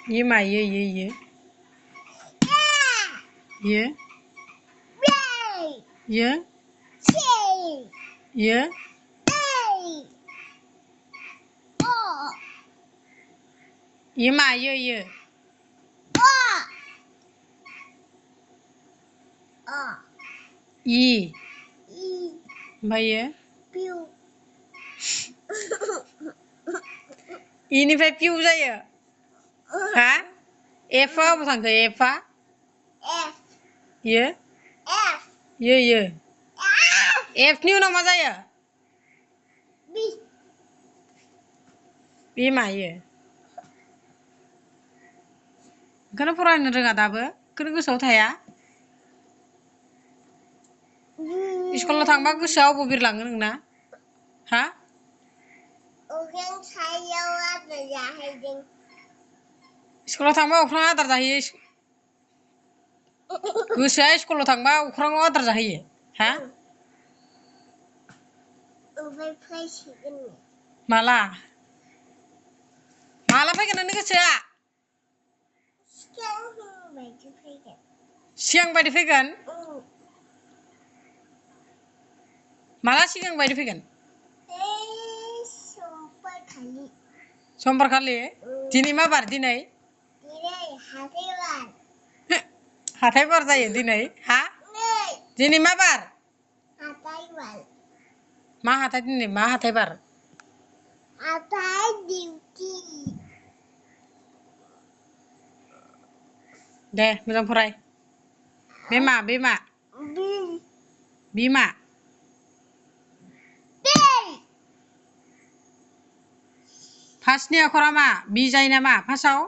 Ye ma ye ye. Ye. Ye. Ye. Ye ma ye ye. I. Oमफ्राय ye. इनिफ्राय पिउ जायो हा एफआ अबाव थांखो एफआ यो यो यो एफनि उनाव मा जायो बे मायो ओंखायनो फरायनो रोङा दाबो ओंखायनो गोसोआव थाया स्कुलाव थांबा गोसोआ अबाव बिरलाङो नोंना हा स्कुलाव थांबा अख्राङाव आदार जाहैयो गोसोआ स्कुलाव थांबा अख्राङाव आदार जाहैयो हा माला माला फैगोन नोंनि गोसोआ सिगां बायदि फैगोन माला सिगां बायदि फैगोन समबारखालि दिनै मा बार दिनै हाथाय बार जायो दिनै हा दिनै मा बार मा हाथाय दिनै मा हाथाय बार दे मोजां फराय बेमा बिमा फार्स्टनि आखरा मा बि जायो नामा फार्स्टआव